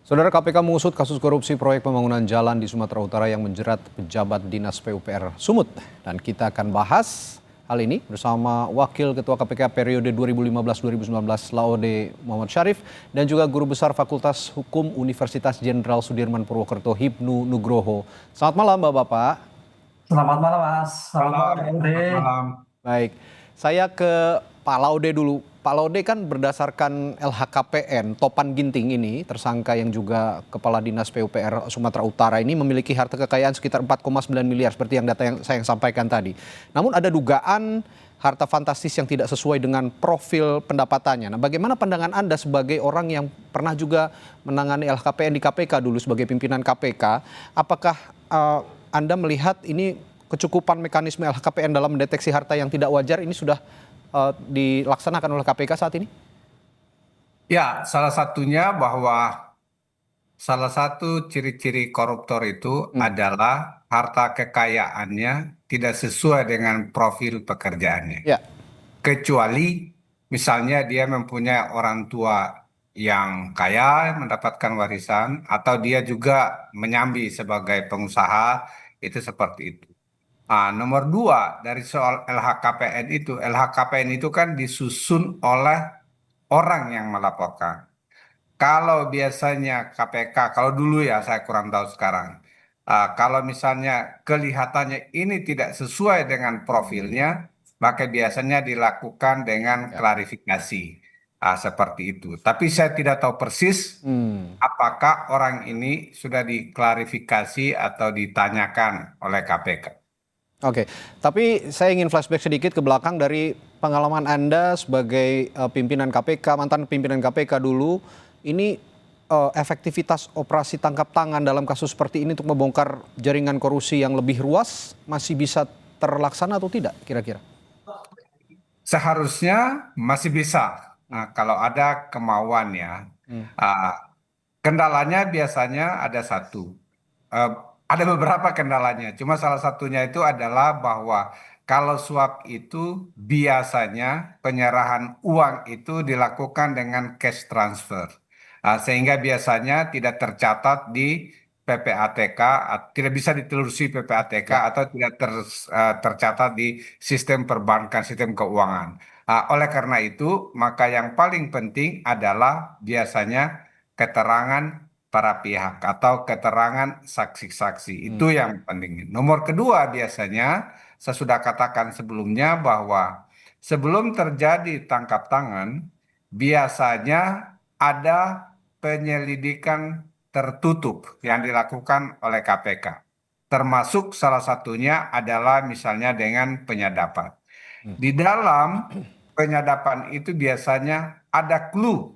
Saudara, KPK mengusut kasus korupsi proyek pembangunan jalan di Sumatera Utara yang menjerat pejabat Dinas PUPR Sumut. Dan kita akan bahas hal ini bersama Wakil Ketua KPK periode 2015-2019 Laode Muhammad Syarif dan juga Guru Besar Fakultas Hukum Universitas Jenderal Sudirman Purwokerto Hibnu Nugroho. Selamat malam Bapak-Bapak. Selamat malam Mas, selamat malam Malam, Pak Laude. selamat malam. Baik, saya ke Pak Laude dulu. Pak Laude kan berdasarkan LHKPN, Topan Ginting ini, tersangka yang juga Kepala Dinas PUPR Sumatera Utara ini memiliki harta kekayaan sekitar 4,9 miliar seperti yang data yang saya sampaikan tadi. Namun ada dugaan harta fantastis yang tidak sesuai dengan profil pendapatannya. Nah, bagaimana pandangan Anda sebagai orang yang pernah juga menangani LHKPN di KPK dulu sebagai pimpinan KPK, apakah Anda melihat ini kecukupan mekanisme LHKPN dalam mendeteksi harta yang tidak wajar ini sudah dilaksanakan oleh KPK saat ini? Ya, salah satunya bahwa salah satu ciri-ciri koruptor itu adalah harta kekayaannya tidak sesuai dengan profil pekerjaannya. Ya, Kecuali misalnya dia mempunyai orang tua yang kaya mendapatkan warisan atau dia juga menyambi sebagai pengusaha, itu seperti itu. Nomor dua dari soal LHKPN itu kan disusun oleh orang yang melaporkan. Kalau biasanya KPK, kalau dulu ya saya kurang tahu sekarang. Kalau misalnya kelihatannya ini tidak sesuai dengan profilnya, maka biasanya dilakukan dengan ya. klarifikasi. Seperti itu. Tapi saya tidak tahu persis apakah orang ini sudah diklarifikasi atau ditanyakan oleh KPK. Oke, tapi saya ingin flashback sedikit ke belakang dari pengalaman Anda sebagai pimpinan KPK, mantan pimpinan KPK dulu. Ini efektivitas operasi tangkap tangan dalam kasus seperti ini untuk membongkar jaringan korupsi yang lebih luas masih bisa terlaksana atau tidak kira-kira? Seharusnya masih bisa. Kalau ada kemauan ya. Ah, Kendalanya biasanya ada satu. Eh, ada beberapa kendalanya. Cuma salah satunya itu adalah bahwa kalau suap itu biasanya penyerahan uang itu dilakukan dengan cash transfer. Sehingga biasanya tidak tercatat di PPATK, tidak bisa ditelusuri PPATK Ya. atau tidak tercatat di sistem perbankan, sistem keuangan. Oleh karena itu, maka yang paling penting adalah biasanya keterangan para pihak atau keterangan saksi-saksi. Itu yang penting. Nomor kedua biasanya, saya sudah katakan sebelumnya bahwa sebelum terjadi tangkap tangan, biasanya ada penyelidikan tertutup yang dilakukan oleh KPK. Termasuk salah satunya adalah misalnya dengan penyadapan. Di dalam penyadapan itu biasanya ada clue,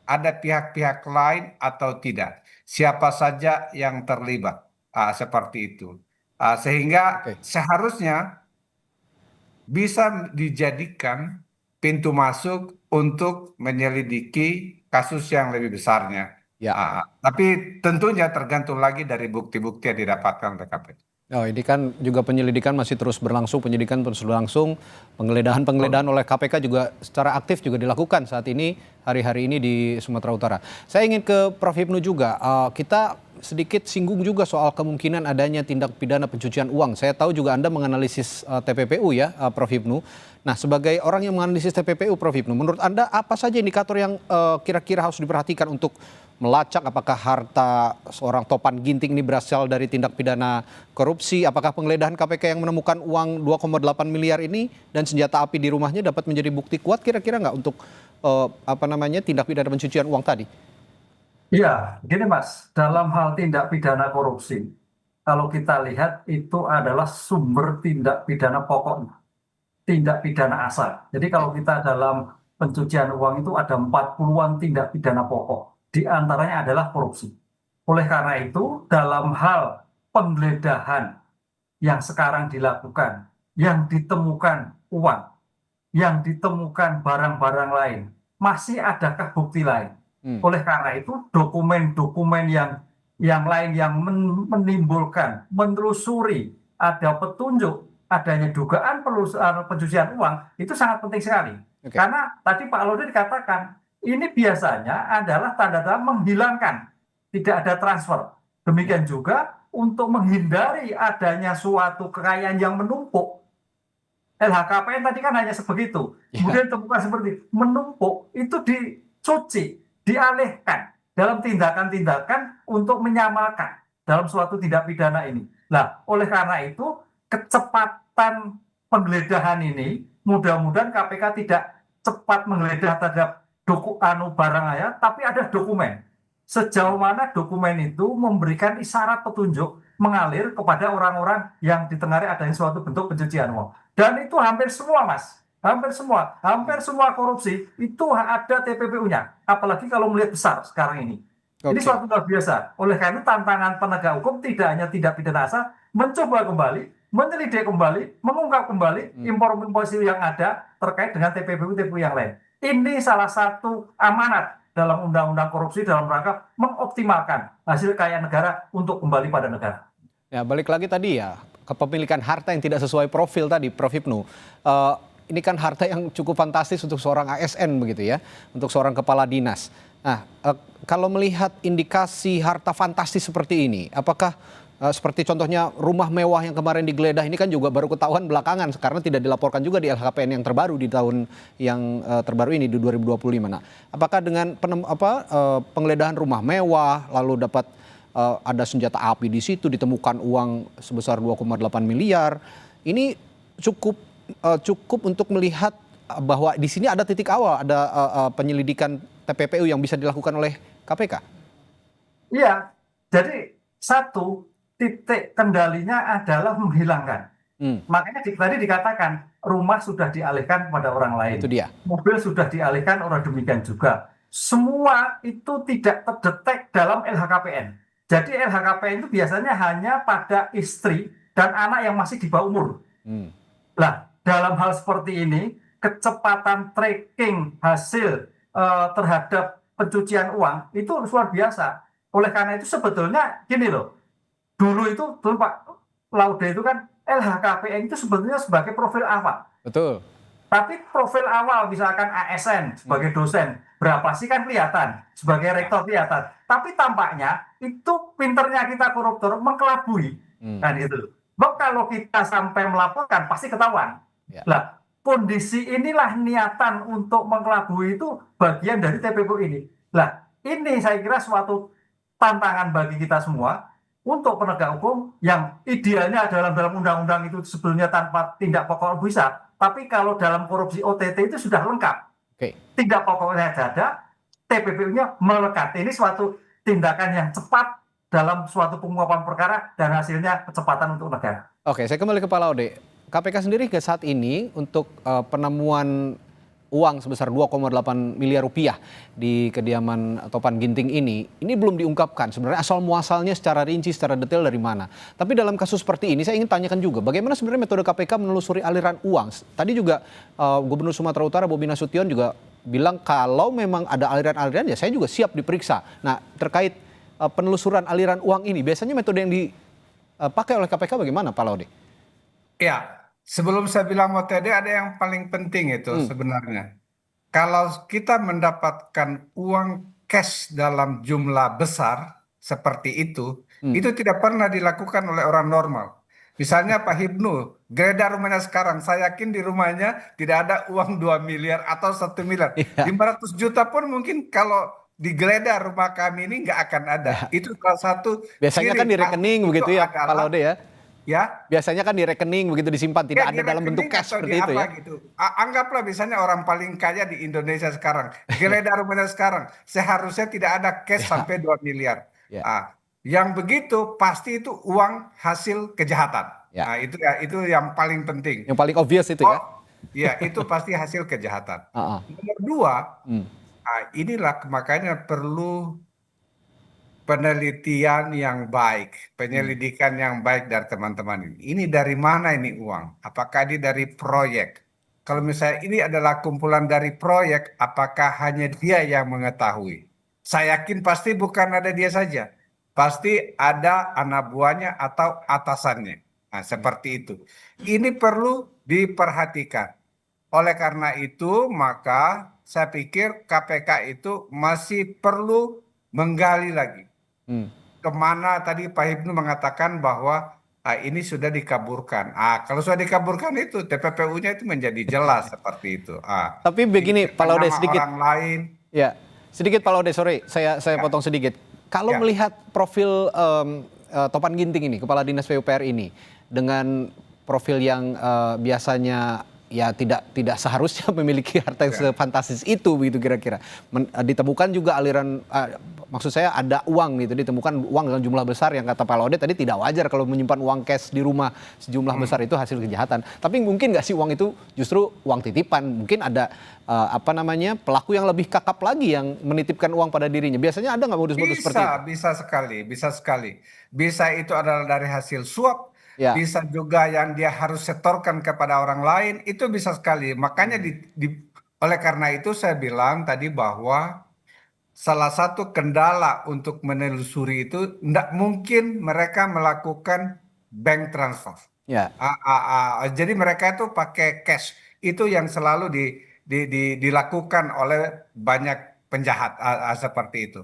ada pihak-pihak lain atau tidak. Siapa saja yang terlibat. Seperti itu. Sehingga Oke. seharusnya bisa dijadikan pintu masuk untuk menyelidiki kasus yang lebih besarnya. Ya. Tapi tentunya tergantung lagi dari bukti-bukti yang didapatkan oleh KPK. Oh, ini kan juga penyelidikan masih terus berlangsung, penyidikan terus berlangsung, penggeledahan oleh KPK juga secara aktif juga dilakukan saat ini, hari-hari ini di Sumatera Utara. Saya ingin ke Prof. Hipnu juga, kita sedikit singgung juga soal kemungkinan adanya tindak pidana pencucian uang. Saya tahu juga Anda menganalisis TPPU ya, Prof. Hipnu. Nah, sebagai orang yang menganalisis TPPU, Prof. Hipnu, menurut Anda apa saja indikator yang kira-kira harus diperhatikan untuk melacak apakah harta seorang Topan Ginting ini berasal dari tindak pidana korupsi, apakah penggeledahan KPK yang menemukan uang 2,8 miliar ini dan senjata api di rumahnya dapat menjadi bukti kuat kira-kira nggak untuk tindak pidana pencucian uang tadi? Iya, gini Mas, dalam hal tindak pidana korupsi, kalau kita lihat itu adalah sumber tindak pidana pokok, tindak pidana asal. Jadi kalau kita dalam pencucian uang itu ada 40-an tindak pidana pokok, di antaranya adalah korupsi. Oleh karena itu, dalam hal penggeledahan yang sekarang dilakukan, yang ditemukan uang, yang ditemukan barang-barang lain, masih adakah bukti lain? Oleh karena itu, dokumen-dokumen yang lain yang menimbulkan, menelusuri, ada petunjuk, adanya dugaan pencucian uang, itu sangat penting sekali. Oke. Karena tadi Pak Laude dikatakan, ini biasanya adalah tanda-tanda menghilangkan, tidak ada transfer. Demikian juga untuk menghindari adanya suatu kekayaan yang menumpuk. LHKPN tadi kan hanya sebegitu. Ya. Kemudian temukan seperti menumpuk itu dicuci, dialihkan dalam tindakan-tindakan untuk menyamarkan dalam suatu tindak pidana ini. Nah, oleh karena itu kecepatan penggeledahan ini mudah-mudahan KPK tidak cepat menggeledah terhadap barang ya, tapi ada dokumen. Sejauh mana dokumen itu memberikan isyarat petunjuk mengalir kepada orang-orang yang ditengari adanya suatu bentuk pencucian uang. Dan itu hampir semua, Mas. Hampir semua korupsi itu ada TPPU-nya. Apalagi kalau melihat besar sekarang ini. Ini Oke. suatu luar biasa. Oleh karena itu tantangan penegak hukum tidak hanya tindak pidana asal, mencoba kembali, menyelidik kembali, mengungkap kembali informasi yang ada terkait dengan TPPU yang lain. Ini salah satu amanat dalam undang-undang korupsi dalam rangka mengoptimalkan hasil kekayaan negara untuk kembali pada negara. Ya, balik lagi tadi ya, kepemilikan harta yang tidak sesuai profil tadi, Prof. Hipnu. Ini kan harta yang cukup fantastis untuk seorang ASN begitu ya, untuk seorang kepala dinas. Nah, kalau melihat indikasi harta fantastis seperti ini, apakah seperti contohnya rumah mewah yang kemarin digeledah ini kan juga baru ketahuan belakangan karena tidak dilaporkan juga di LHKPN yang terbaru di tahun yang terbaru ini di 2025. Nah, apakah dengan penggeledahan rumah mewah lalu dapat ada senjata api di situ, ditemukan uang sebesar 2,8 miliar, ini cukup untuk melihat bahwa di sini ada titik awal, ada penyelidikan TPPU yang bisa dilakukan oleh KPK? Iya, jadi satu titik kendalinya adalah menghilangkan. Makanya tadi dikatakan rumah sudah dialihkan kepada orang lain. Itu dia. Mobil sudah dialihkan orang demikian juga. Semua itu tidak terdetek dalam LHKPN. Jadi LHKPN itu biasanya hanya pada istri dan anak yang masih di bawah umur. Nah, dalam hal seperti ini, kecepatan tracking hasil terhadap pencucian uang itu luar biasa. Oleh karena itu sebetulnya gini loh, dulu Pak Laude itu kan LHKPN itu sebetulnya sebagai profil awal. Betul. Tapi profil awal misalkan ASN sebagai dosen, berapa sih kan kelihatan, sebagai rektor kelihatan. Tapi tampaknya itu pinternya kita koruptor mengkelabui. Kan gitu. Bahwa kalau kita sampai melaporkan pasti ketahuan. Ya. Lah, kondisi inilah niatan untuk mengkelabui itu bagian dari TPPU ini. Lah, ini saya kira suatu tantangan bagi kita semua untuk penegak hukum yang idealnya dalam undang-undang itu sebelumnya tanpa tindak pokok bisa. Tapi kalau dalam korupsi OTT itu sudah lengkap. Oke. Tindak pokoknya ada, TPPU-nya melekat. Ini suatu tindakan yang cepat dalam suatu penguapan perkara dan hasilnya kecepatan untuk negara. Oke, saya kembali ke Pak Laude. KPK sendiri ke saat ini untuk penemuan uang sebesar 2,8 miliar rupiah di kediaman Topan Ginting ini belum diungkapkan sebenarnya asal muasalnya secara rinci, secara detail dari mana. Tapi dalam kasus seperti ini saya ingin tanyakan juga bagaimana sebenarnya metode KPK menelusuri aliran uang. Tadi juga Gubernur Sumatera Utara Bobi Nasution juga bilang kalau memang ada aliran-aliran ya saya juga siap diperiksa. Nah, terkait penelusuran aliran uang ini biasanya metode yang dipakai oleh KPK bagaimana Pak Laude? Ya, sebelum saya bilang metode ada yang paling penting itu sebenarnya. Kalau kita mendapatkan uang cash dalam jumlah besar seperti itu tidak pernah dilakukan oleh orang normal. Misalnya Pak Hipnu, geledah rumahnya sekarang, saya yakin di rumahnya tidak ada uang 2 miliar atau 1 miliar. 500 juta pun mungkin kalau digeledah rumah kami ini nggak akan ada. Itu salah satu Biasanya kan di rekening begitu ya Pak Laude ya? Ya, biasanya kan di rekening begitu disimpan, tidak ada dalam bentuk rekening cash atau seperti di itu apa ya. gitu. Anggaplah misalnya orang paling kaya di Indonesia sekarang, geledah rumahnya sekarang, seharusnya tidak ada cash sampai 2 miliar. Ya. Yang begitu pasti itu uang hasil kejahatan. Ya. Nah, itu yang paling penting. Yang paling obvious itu ya. Ya, itu pasti hasil kejahatan. Nomor 2, inilah makanya perlu penelitian yang baik, penyelidikan yang baik dari teman-teman ini. Ini dari mana ini uang? Apakah ini dari proyek? Kalau misalnya ini adalah kumpulan dari proyek, apakah hanya dia yang mengetahui? Saya yakin pasti bukan ada dia saja. Pasti ada anak buahnya atau atasannya. Nah, seperti itu. Ini perlu diperhatikan. Oleh karena itu, maka saya pikir KPK itu masih perlu menggali lagi. Hmm. Kemana tadi Pak Hipnu mengatakan bahwa ini sudah dikaburkan. Kalau sudah dikaburkan itu TPPU-nya itu menjadi jelas seperti itu. Tapi begini, Pak Laude, nama sedikit. orang lain. Ya, sedikit Pak Laude, sorry, saya potong sedikit. Kalau Ya. melihat profil Topan Ginting ini, Kepala Dinas PUPR ini, dengan profil yang biasanya ya tidak seharusnya memiliki harta yang sefantastis itu, begitu kira-kira. Ditemukan juga aliran, maksud saya ada uang gitu, ditemukan uang dengan jumlah besar yang kata Pak Laude tadi tidak wajar kalau menyimpan uang cash di rumah sejumlah besar itu hasil kejahatan. Tapi mungkin nggak sih uang itu justru uang titipan? Mungkin ada pelaku yang lebih kakap lagi yang menitipkan uang pada dirinya. Biasanya ada nggak modus-modus seperti itu? Bisa sekali. Bisa itu adalah dari hasil suap. Ya. Bisa juga yang dia harus setorkan kepada orang lain, itu bisa sekali. Makanya oleh karena itu saya bilang tadi bahwa salah satu kendala untuk menelusuri itu tidak mungkin mereka melakukan bank transfer. Ya. Jadi mereka itu pakai cash. Itu yang selalu dilakukan oleh banyak penjahat seperti itu.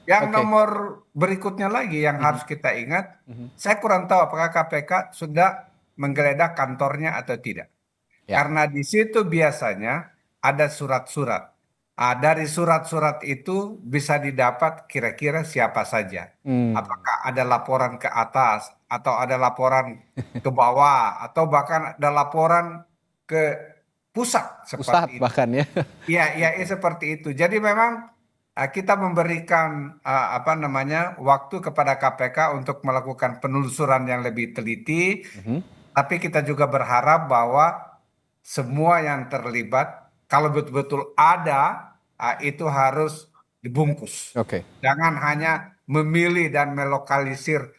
Yang Oke. nomor berikutnya lagi yang harus kita ingat, saya kurang tahu apakah KPK sudah menggeledah kantornya atau tidak. Ya. Karena di situ biasanya ada surat-surat. Dari surat-surat itu bisa didapat kira-kira siapa saja. Apakah ada laporan ke atas, atau ada laporan ke bawah, atau bahkan ada laporan ke pusat Pusat seperti itu. bahkan ya. Iya, seperti itu. Jadi memang kita memberikan waktu kepada KPK untuk melakukan penelusuran yang lebih teliti, tapi kita juga berharap bahwa semua yang terlibat, kalau betul-betul ada, itu harus dibungkus. Oke. Jangan hanya memilih dan melokalisir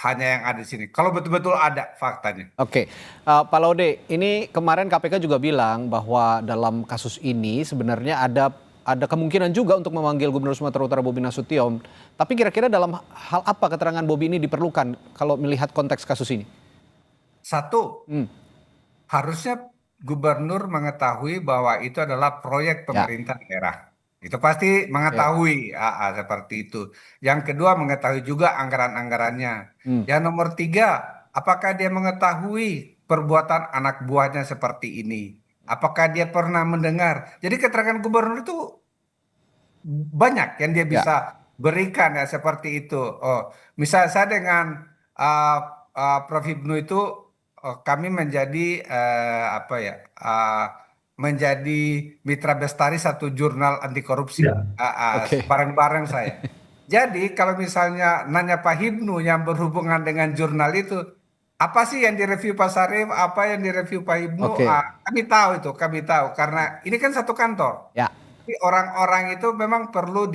hanya yang ada di sini. Kalau betul-betul ada faktanya. Oke, Pak Laude, ini kemarin KPK juga bilang bahwa dalam kasus ini sebenarnya ada kemungkinan juga untuk memanggil Gubernur Sumatera Utara Bobi Nasution. Tapi kira-kira dalam hal apa keterangan Bobi ini diperlukan kalau melihat konteks kasus ini? Satu, harusnya gubernur mengetahui bahwa itu adalah proyek pemerintah daerah. Itu pasti mengetahui seperti itu. Yang kedua, mengetahui juga anggaran-anggarannya. Yang nomor tiga, apakah dia mengetahui perbuatan anak buahnya seperti ini? Apakah dia pernah mendengar? Jadi keterangan gubernur itu banyak yang dia bisa berikan seperti itu. Misalnya saya dengan Prof. Hipnu itu kami menjadi menjadi mitra bestari satu jurnal anti korupsi bareng-bareng saya. Jadi kalau misalnya nanya Pak Hipnu yang berhubungan dengan jurnal itu, apa sih yang direview Pak Sarif, apa yang direview Pak Hipnu, kami tahu karena ini kan satu kantor. Ya. Jadi orang-orang itu memang perlu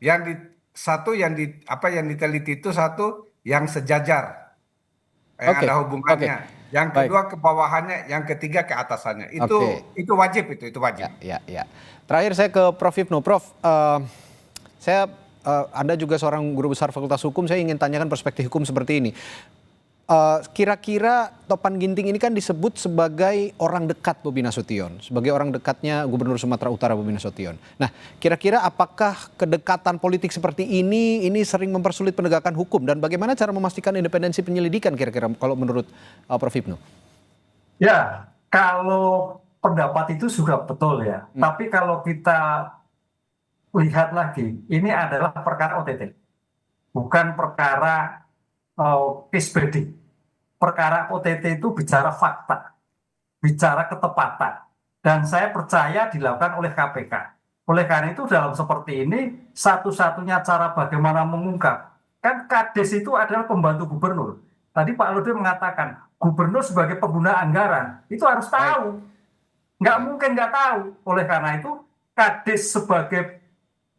yang diteliti itu satu yang sejajar, yang ada hubungannya. Yang kedua ke bawahannya, yang ketiga ke atasannya. Itu wajib itu wajib. Ya. Terakhir saya ke Prof. Hipnu. Prof, Anda juga seorang guru besar Fakultas Hukum, saya ingin tanyakan perspektif hukum seperti ini. Kira-kira Topan Ginting ini kan disebut sebagai orang dekat Bobi Nasution, sebagai orang dekatnya Gubernur Sumatera Utara Bobi Nasution. Nah, kira-kira apakah kedekatan politik seperti ini sering mempersulit penegakan hukum, dan bagaimana cara memastikan independensi penyelidikan kira-kira kalau menurut Prof. Hipnu? Ya, kalau pendapat itu sudah betul ya. Tapi kalau kita lihat lagi, ini adalah perkara OTT, bukan perkara case banding. Perkara OTT itu bicara fakta, bicara ketepatan, dan saya percaya dilakukan oleh KPK. Oleh karena itu dalam seperti ini satu-satunya cara bagaimana mengungkap, kan Kades itu adalah pembantu gubernur. Tadi Pak Laude mengatakan gubernur sebagai pengguna anggaran itu harus tahu, nggak mungkin nggak tahu. Oleh karena itu Kades sebagai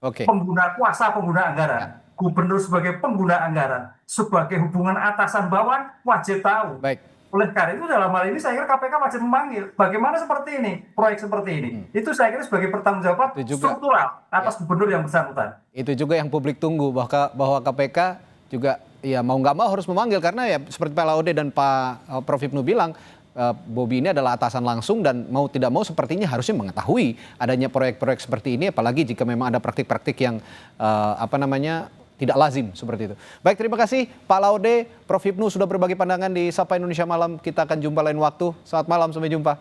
pengguna kuasa pengguna anggaran, gubernur sebagai pengguna anggaran, sebagai hubungan atasan bawahan wajib tahu. Oleh karena itu dalam hal ini saya kira KPK wajib memanggil. Bagaimana seperti ini, proyek seperti ini. Itu saya kira sebagai pertanggungjawaban struktural atas gubernur yang bersangkutan. Itu juga yang publik tunggu, bahwa KPK juga ya mau nggak mau harus memanggil, karena ya seperti Pak Laude dan Pak Prof. Hipnu bilang, Bobi ini adalah atasan langsung dan mau tidak mau sepertinya harusnya mengetahui adanya proyek-proyek seperti ini, apalagi jika memang ada praktik-praktik yang tidak lazim seperti itu. Baik, terima kasih Pak Laude, Prof. Hipnu sudah berbagi pandangan di Sapa Indonesia Malam. Kita akan jumpa lain waktu. Selamat malam, sampai jumpa.